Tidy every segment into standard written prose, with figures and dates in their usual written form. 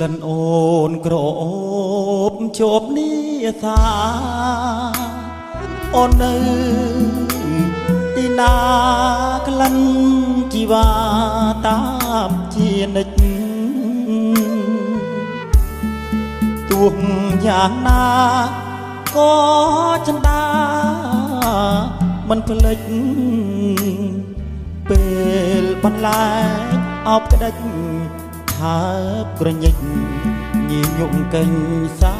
លិនអូនក្រអូបជាប់នេះថាអូននៅទីណាក្លិនជីវ៉ាតាមជានិច្ចទោះយ៉ាងណាក៏ចិន្តាមិនភ្លេចពេលបន្លែកអោបក្តិចហើបក្រញិចញញុកកេញសា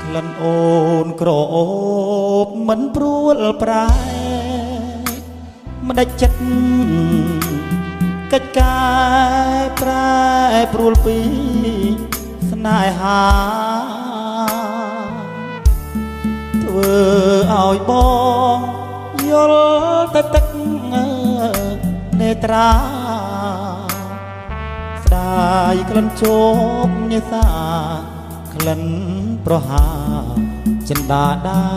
ក្លិនអូនក្រអូបមិនព្រួលប្រែមិនដាច់ចិត្តកិច្ចការប្រែព្រួលពីស្នេហាធ្វើឲ្យបងយល់ទៅទឹកនេត្រាស្ដាយក្លិនជោបនេសាក្លិនប្រហាចិន្តាដែ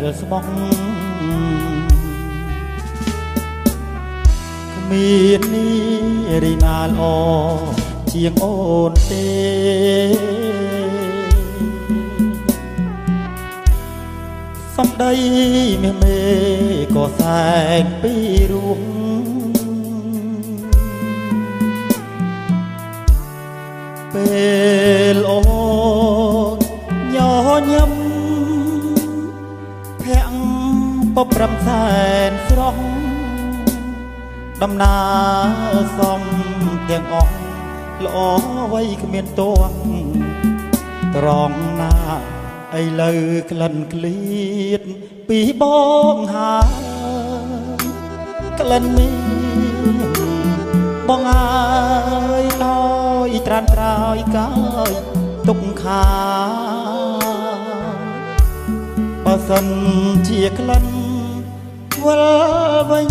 លស្បង់គ្មាននេះរីណាល្អជាងអូនទេសំដីមេមេក៏សែងពីរួងពេលអូនញញឹមភាំងពប្រំសែនស្រស់ដំណើរសំទាំងអស់ល្អໄວគ្មានតួងត្រង់ណាឥឡូវក្លិនក្លៀតពីបងហើយក្លិនមានបងអើយឲ្យត្រានត្រើយកាយទុកខាបើសិនជាក្លិនវិលវិញ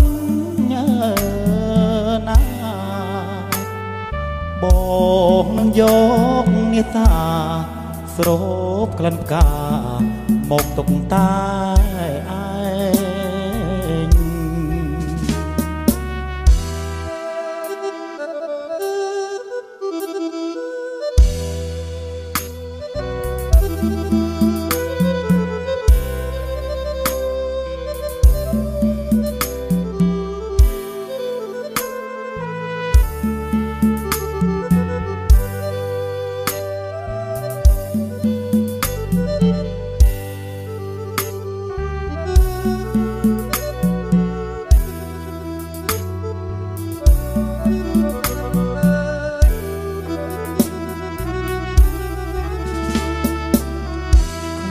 ណាបងនឹងយកនេសាស្រូបក្លិនផ្កាមកទុកតែឯង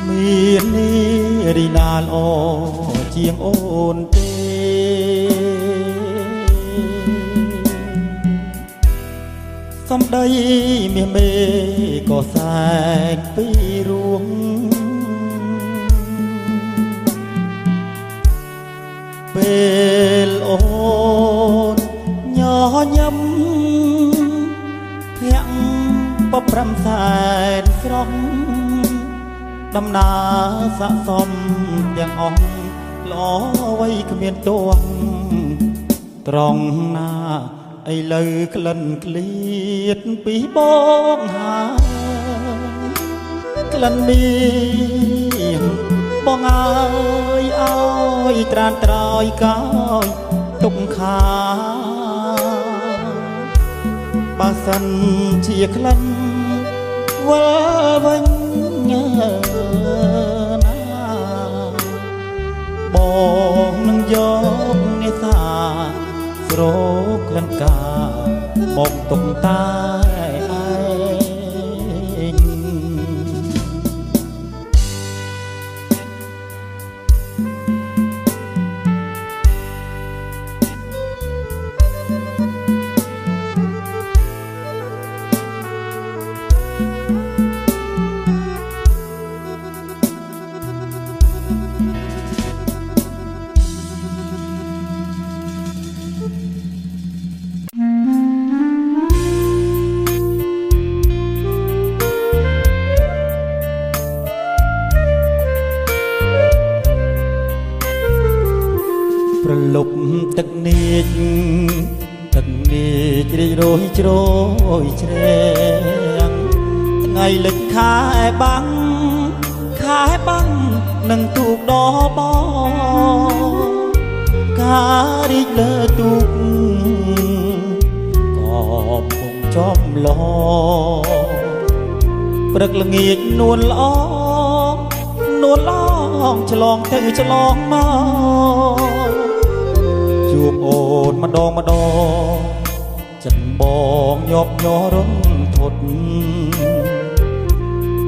មាននេះរីណាល្អជាងអូនទេសំដីមាសមេក៏សែងពីរួងពេលអូនញញឹមភាំងពប្រំសែនស្រស់ដំណើរស័ក្តិសមទាំងអស់ល្អໄວគ្មានតួងត្រង់ណាឥឡូវក្លិនក្លៀតពីបងហើយក្លិនមានបងអើយឲ្យត្រានត្រើយកាយទុកខាបើសិនជាក្លិនវិលវិញណាបងនឹងយកនេសាស្រូបក្លិនកាមកទុកតែឯង លុបទឹកនាចទឹកនាចរីរយជ្រោយជ្រែងថ្ងៃលិចខែបាំងនឹងទូកដបការរីកលើទូកក៏ពុំចំឡព្រឹកល្ងាចនួនល្អឆ្លងទៅឆ្លងមកជួបអូនម្ដងចិនបងញាប់ញ័ររន្ធត់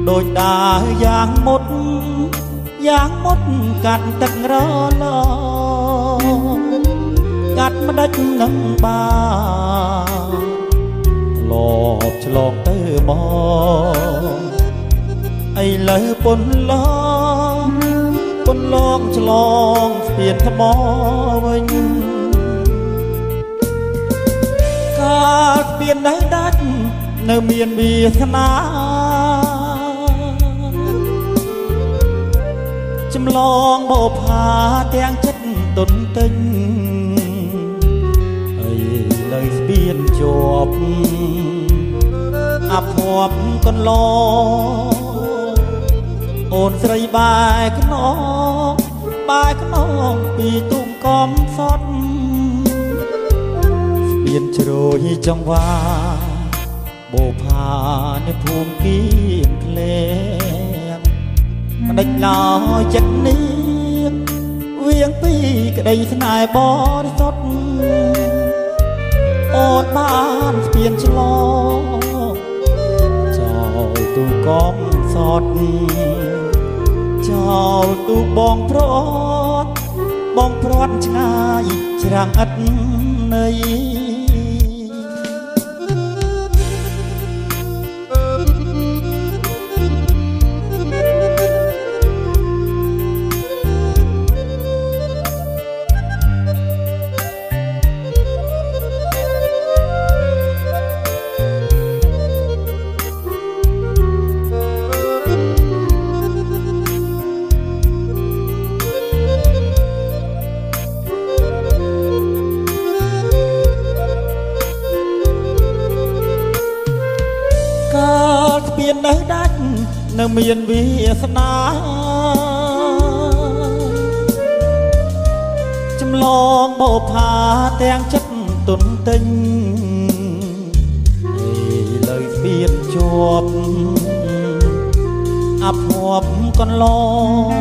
ដូចដើរយ៉ាងមុតកាត់ទឹករឡកាត់មិនដាច់នឹងបាធ្លាប់ឆ្លងទៅមកឥឡូវពុនឡងឆ្លងស្ពានថ្មវិញកាលស្ពាននៅដាច់នៅមានវាសនាចម្លងបោផាទាំងចិត្តទុនទិញហើយលើស្ពានជាប់អភ័ព្វកន្លងអូនស្រីបែកខ្នងពីទូកកំសត់ស្ពានជ្រោយចង្វាបោផានៅភូមិគៀនក្លែងមិនដេចឡើយចិត្តនេះវៀងពីក្តីស្នេហ៍បរិសុទ្ធអូនបានស្ពានឆ្លងចោលទូកកំសត់ចោលទូកបងព្រាត់ឆ្ងាយច្រាំងឥតន័យនៅដាច់នៅមានវាសនាចម្លងបោផាទាំងចិត្តទុនទិញលើស្ពានជាប់អភ័ព្វកន្លង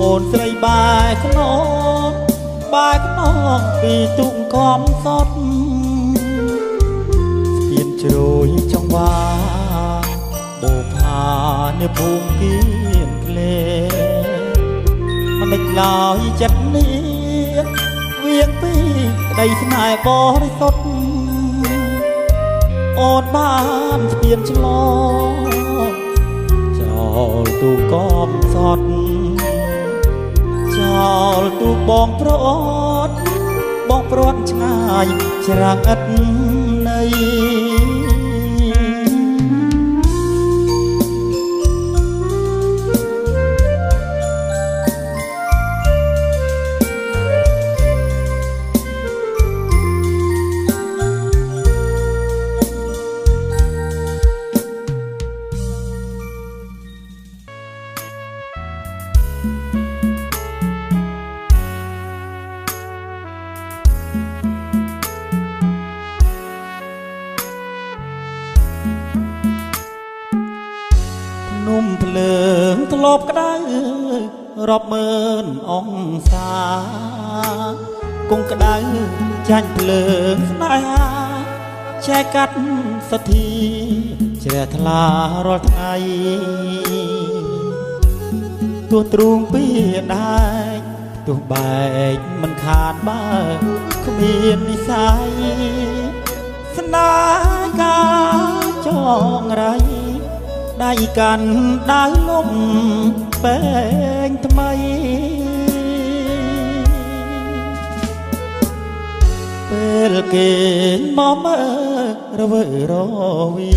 អូនស្រីបែកខ្នងពីទូកកំសត់ស្ពានជ្រោយចង្វាបោផានៅភូមិគៀនក្លែងមិនដេចឡើយចិត្តនេះវៀងពីក្តីស្នេហ៍បរិសុទ្ធអូនបានស្ពានឆ្លងចោលទូកកំសត់ចោលទូកបងព្រាត់ឆ្ងាយច្រាំងឥតន័យនំភ្លើងធ្លាប់ក្តៅរាប់ម៉ឺនអង្សាគង់ក្តៅចាញ់ភ្លើងស្នេហាចែកកាត់សទ្ធាជ្រះថ្លារាល់ថ្ងៃទោះទ្រូងពីដែកទោះបែកមិនខាតបើគ្មាននិស័យស្នេហ៍ការចងរៃដៃកាន់ដៅលំពេងថ្មីពេលគេមកមើលរវើរវី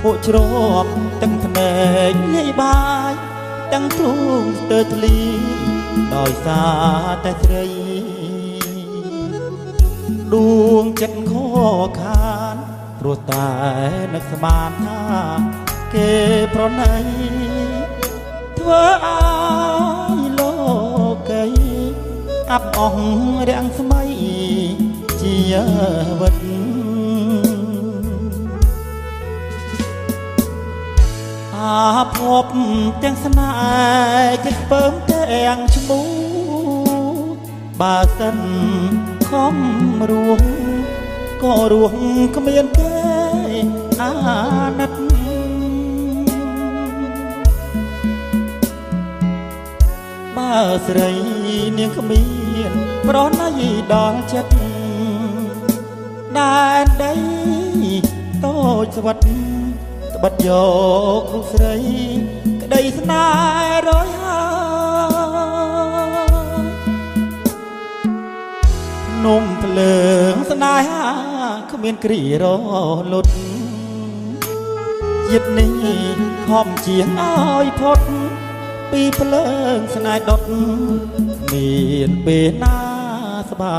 ពួកជ្រាបទាំងភ្នែកលាយបាយទាំងទូងស្ទើរធ្លី ដោយសារតែស្រីដួងចិត្តខកខានព្រោះតែនឹកស្មានថាគេប្រណីធ្វើឲ្យលោកីអាប់អស់រាំងស្មៃជាវិតអាភពទាំងស្នេហ៍ចិត្តពើមទាំងឈ្មោះបើសិនខំរួងក៏រួងគ្មានទេអាណិតបើស្រីនាងគ្មានប្រណីដល់ចិត្តដែនដីតូចស្វិតត្បិតយករូបស្រីក្តីស្នេហ៍រយហើនំភ្លើងស្នេហាគ្មានគ្រីរលត់ជាតិនេះខំជាងឲ្យផុតពីភ្លើងស្នេហ៍ដុតមានពេលណាស្បា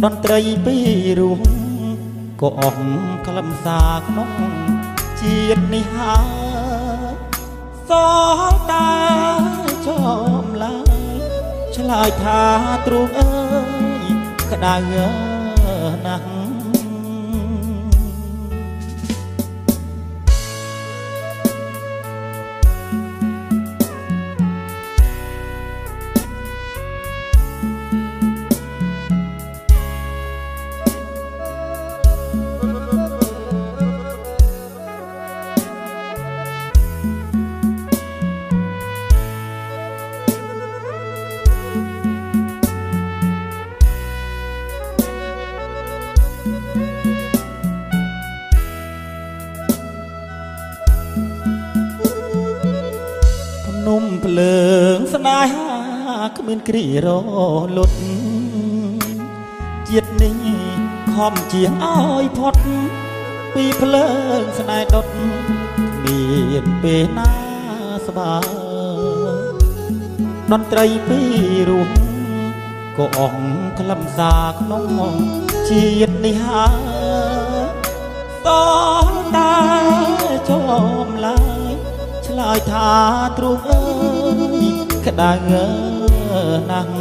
តន្ត្រីពីរូងក៏អស់ខ្លឹមសារក្នុងជាតិនេះហើយសោតតែចំឡាយឆ្លើយថាទ្រូងអើយក្តៅណាស់នំភ្លើងស្នេហាគ្មានគ្រីរលត់ជាតិនេះខំជាងឲ្យផុតពីភ្លើងស្នេហ៍ដុតមានពេលណាស្បាតន្ត្រីពីរូបក៏អស់ខ្លឹមសារក្នុងជាតិនេះហើយតតែចំឡាយឆ្លើយថាទ្រូងអើយក្តៅណាស់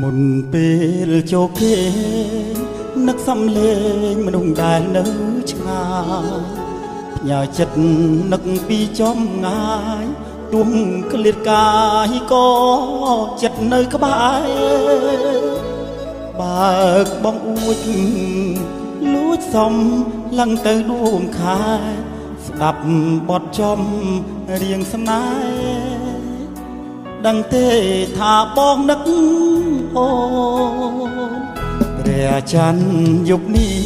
មុនពេលចូលគេនឹកសំលេងមនុស្សដែលនៅឆ្ងាយផ្ញើចិត្តនឹកពីចំងាយទួងក្លៀតកាយក៏ចិត្តនៅក្បែរបើកបងអួចលួចសំឡើងទៅដួងខែស្ដាប់បទចំរៀងស្នេហ៍ដឹងទេថាបងនឹកអូព្រះច័ន្ទយប់នេះ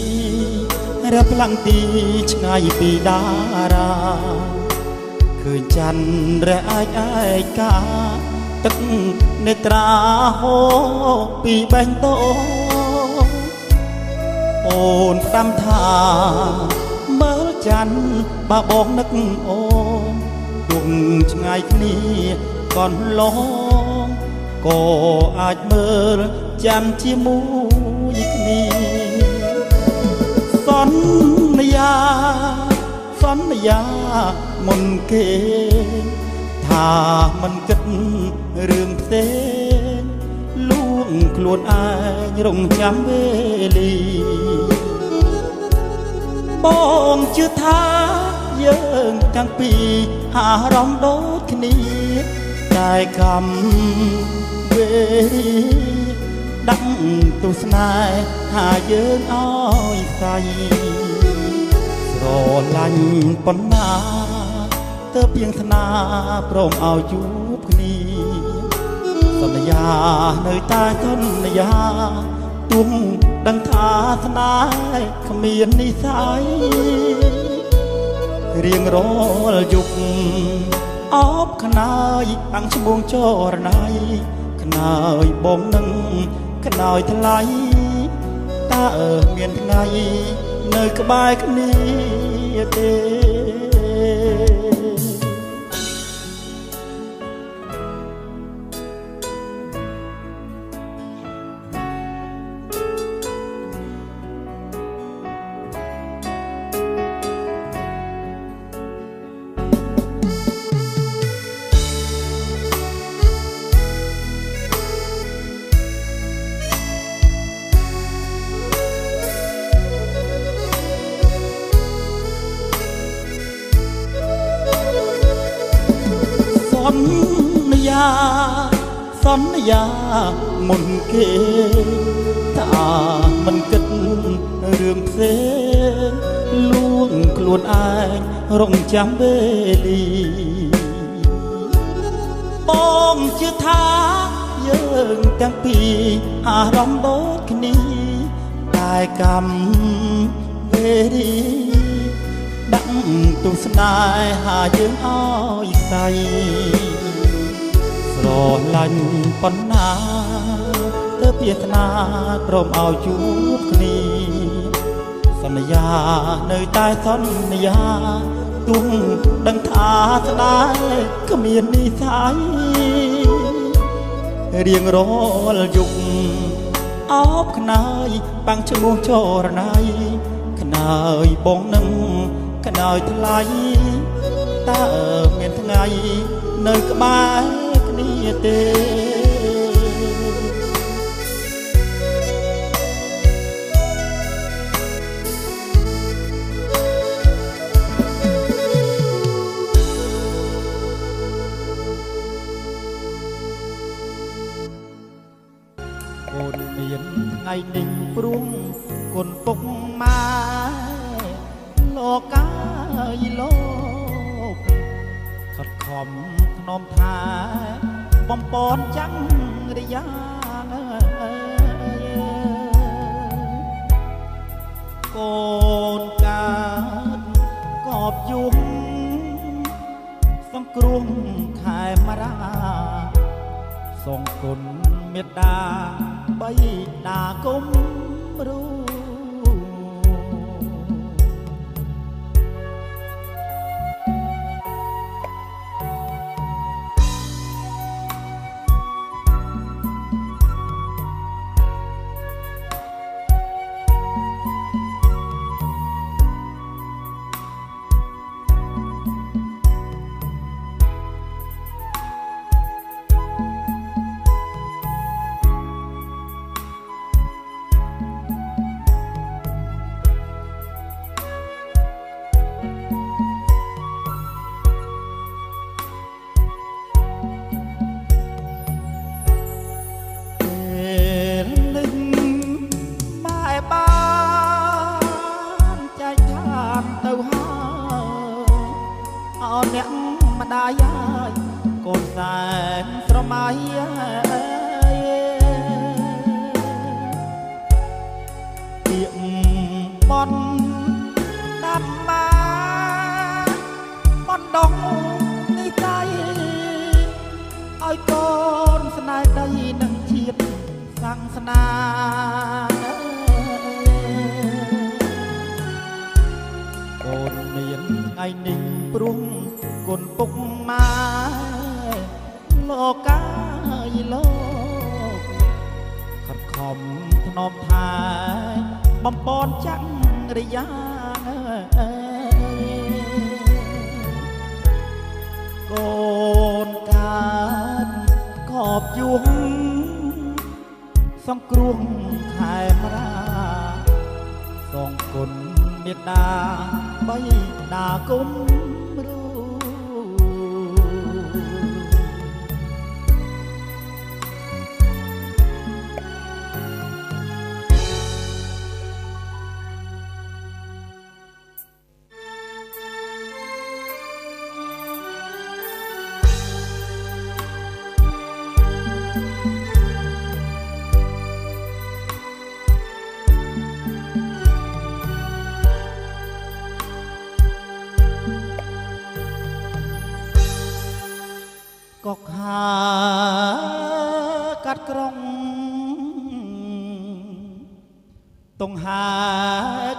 រះផ្លាំងទីឆ្ងាយពីតារាឃើញច័ន្ទរះឯកាទឹកនេត្រាហូរពីបេះដូងអូនផ្ដាំថាមើលច័ន្ទបើបងនឹកអូនទុំឆ្ងាយគ្នាកន្លងក៏អាចមើលចាំជាមួយគ្នាសន្យាមុនគេថាមិនគិតរឿងផ្សេងលួងខ្លួនឯងរងចាំវេលាបងជឿថាយ យើងទាំងពីរអារម្មណ៍ដូចគ្នាតែកម្មវេរីដាក់ទស្សនាហាយើងអើយស្័យស្រឡាញ់ប៉ុណ្ណាទើបៀងស្នាព្រមឲ្យជួបគ្នាសន្យានៅតែសន្យាទុំដឹងថាស្នេហ៍គ្មាននិស័យរៀងរាល់យប់អបខ្នើយតាំងឈ្មោះចរណៃខ្នើយបងនឹងខ្នើយថ្លៃតើមានថ្ងៃនៅក្បែរគ្នាទេសន្យាមុនគេថាមិនគិតរឿងផ្សេងលួងខ្លួនឯងរងចាំវេលាបងជឿថាយើងទាំងពីរអារម្មណ៍ដូចគ្នាតែកម្មវេរីដាក់ទស្សនាហាយើងអើយស្័យស្រឡាញ់ប៉ុណ្ណាទើបវាសនាព្រមឲ្យជួបគ្នាសន្យានៅតែសន្យាទុំដឹងថាស្នេហ៍គ្មាននិស័យរៀងរាល់យប់អបខ្នើយបាំងឈ្មោះចរណៃខ្នើយបងនឹងខ្នើយថ្លៃតើមានថ្ងៃនៅក្បែរគ្នាទេកូនមានថ្ងៃនេះព្រមគុណពុកម៉ែលោកកាយលោកខិតខំធ្នមថាបំពន់ចាំងរយ៉ាកូនកើតកបយំសង្គ្រោះខែមរាសងគុណមេត្តាបៃតាគុំរូអ្នកម្ដាយហើយកូនសែនស្រមៃទៀកបន់ដាប់បាបន់ដងនិស័យឲ្យកូនស្នេហ៍ដីនឹងជាតិសាំងស្នាកូនមានថ្ងៃនេះព្រមគុណពុកម៉ែលោកកាយលោកខិតខំធ្នមថាបំពន់ចាំងរយ៉ាកូនកើតកបយំសង្គ្រោះខែមរាសងគុណមេត្តាបៃ ដាគុំរូ กกหากัดกรองตรงหา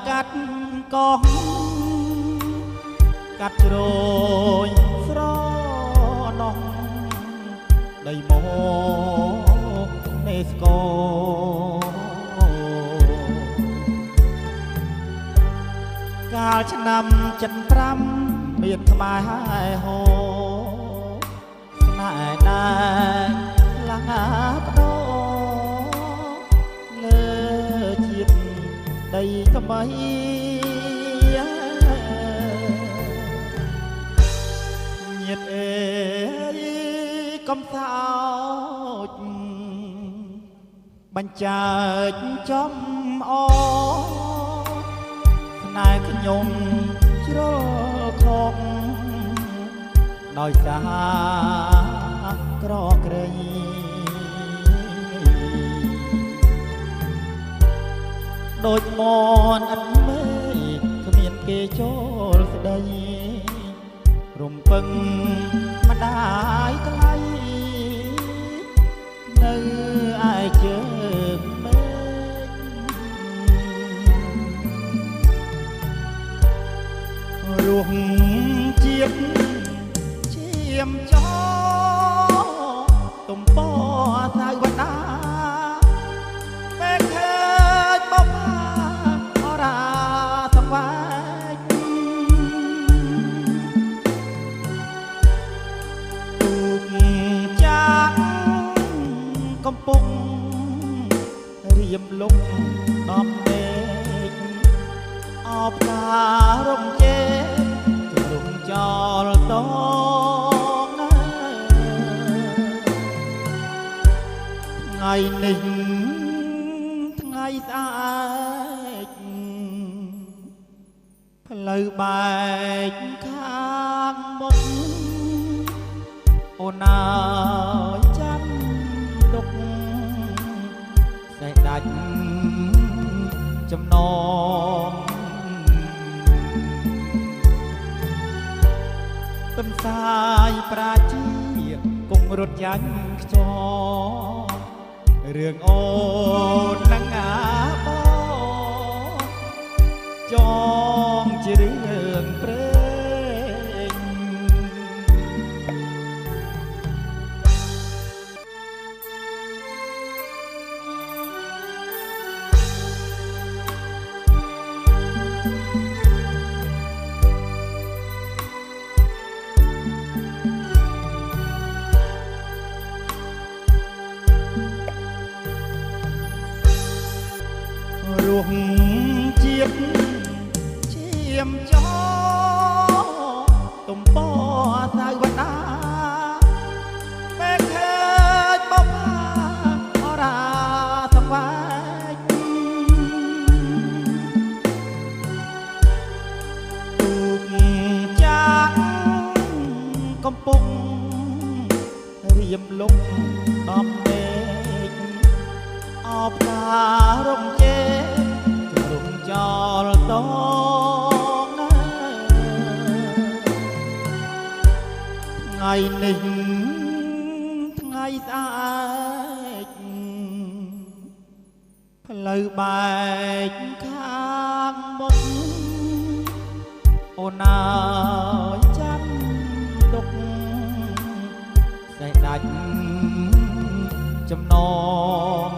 กัดกองกัดโรยสรอนองได้โมเนสโกกาลชนำจันทรำเมียนทำไมโหนายนายลังอาบโดเลือจิตได้ทำไมเงียบเอ๋ยกำสาวบัญจาจอมอนายขยมจรคงน้อยสากรอกเรยโดยมอนอันไม่ขมิ้นเกโจลสดายรุมปึงมาได้ไกลเนื้อไอเจอเมฆรุ่งเจียบเชี่ยมจอตุ่มปอสายวันนาเป้เคยบ่พาอราสังวายถูกจากกำปงเรียมลงน้ำเด็กออบตาร่มเจ็บจะลงจอลตองไงหนึ่งไงตายพลายใบข้างบนโอนาจันดกใส่ดันจำนองต้นสายปราจีกงรถยันจอเรื่องโอนังอาบอจองจะเรื่องเปรงรุ่งเจียบเชี่ยมจอตุ่มปอสายวันนาเป้เคยบ่พาอราสังวายถูกจากกำปงเรียมลงน้ำเด็กออบตาร่มเจ็บจะลงจอลตองไงหนึ่งไงตายพลายใบข้างบนโอนาจันดกใส่ดันจำนอง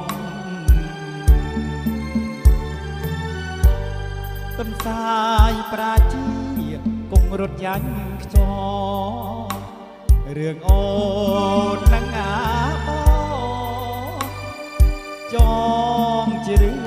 ต้นสายปราจีกงรถยันจอเรื่องโอนังอาบอจองจะเรื่